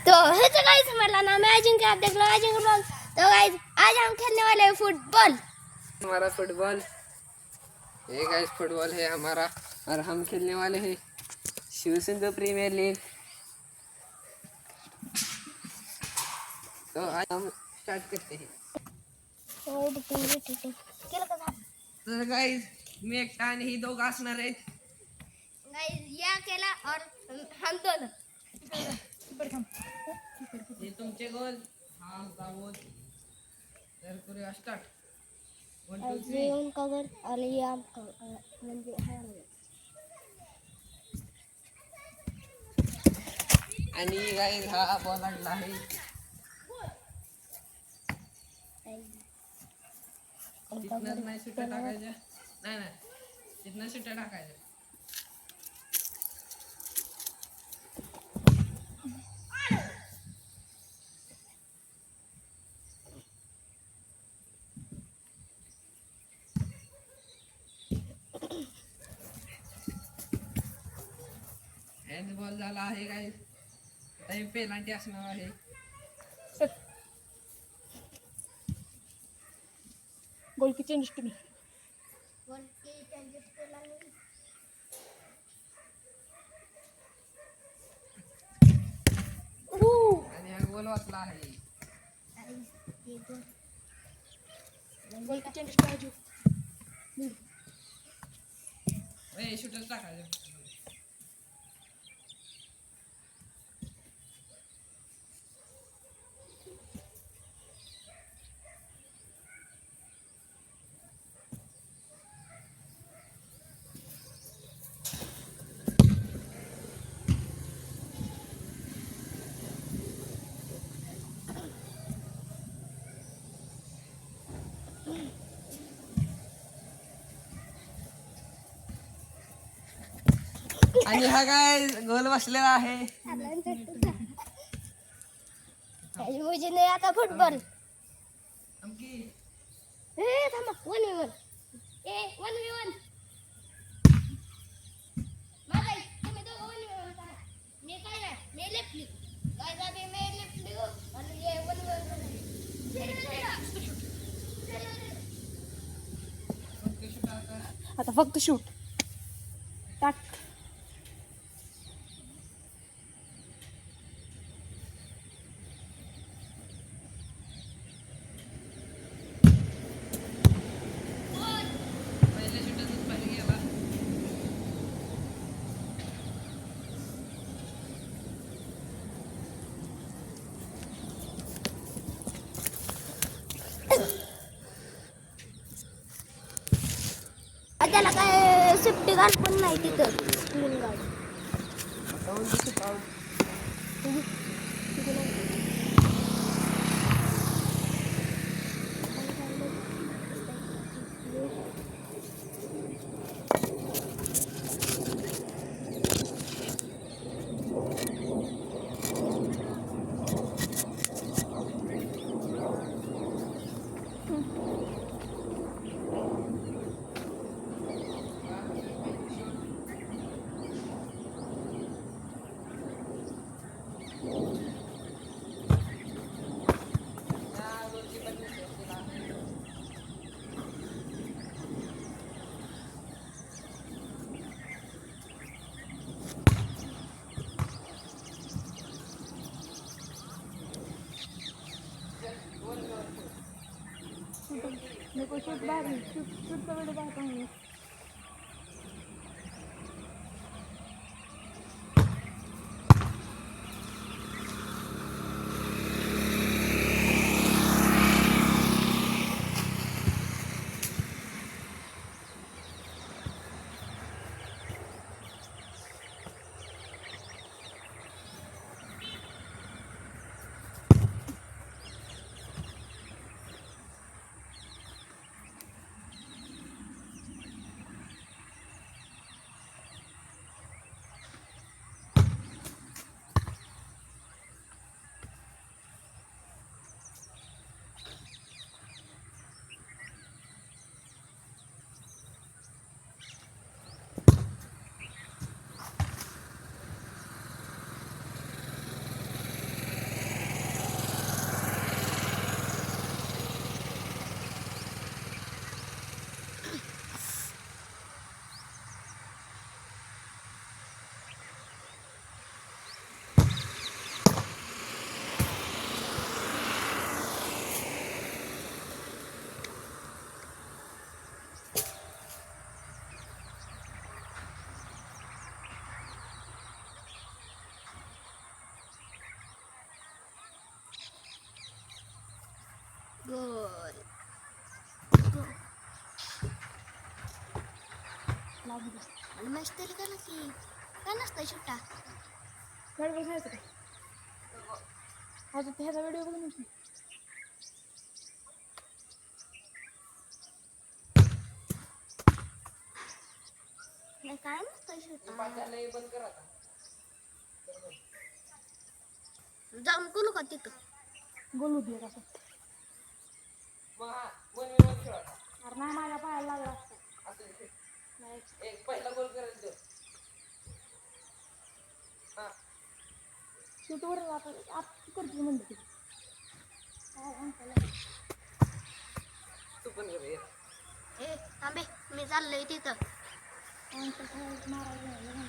तो है तो गाइस हमारा नाम है अजिंक्य, आप देख लो अजिंक्य ब्लॉग। तो गाइस आज हम खेलने वाले हैं फुटबॉल। हमारा फुटबॉल, ये गाइस फुटबॉल है हमारा और हम खेलने वाले हैं शिवसिंधु प्रीमियर लीग। तो आज हम स्टार्ट करते हैं। तो गाइस मी एकटा आणि ही दोघं असणार आहेत। गाइस या केला और हम दोनों हे तुमचे गोल, हा आमचा गोल। तर करूया स्टार्ट। 1 2 ये 3। उनका घर और ये आपका म्हणजे है आणि गाइस हा बॉल आणला आहे। तिथनं नाही सुट्ट्या टाकायच्या, नाही तिथनं सुट्ट्या टाकायच्या। हँडबॉल झाला आहे गाइस, आता पेनल्टी असणार आहे। गोल की चेंज तुम्ही आणि हा गोल वाचला आहे। गोल की चेंज पाहिजे ए शूटच टाकायचं। आणि हा गाइस गोल बसलेला आहे। मुझे नहीं आता फुटबॉल। आमकी ए थांबा 1v1 ए 1v1 माझा तुम्ही दोघं 1v1 करा। मी काय नाही, मी लेफ्ट लीग गाइस, अभी मैं लेफ्ट लीग और ये 1v1 आता फक्त शूट टाक पहिले शूटच पहिले गेला। त्याला काय सेफ्टी गार्ड पण नाही तिथं, स्क्रीन गार्ड। मेरे को शूट बाहर शूट का वीडियो बाहर कहूँगी लागू दे. आणि मॅच तरी करा की काय नसतं सुट्टा गाडी बसायचं का अजून ह्याचा व्हिडिओ बघ ना. नाही काय नसतं सुट्टा बंद कर आता. जाऊन बोलू का तिथं गोलू दे कसं मग हा, वन वी वन खेळू आता. अरे नाही माझ्या पायाला लागला असता असं इथे. नाही एक पहिला गोल करायचा देऊ. हा शूटवर आता करतो म्हणलं की काय अंकाला तू पण कर ये. ए थांबे मी चाललोय तिथं अंकल मारायला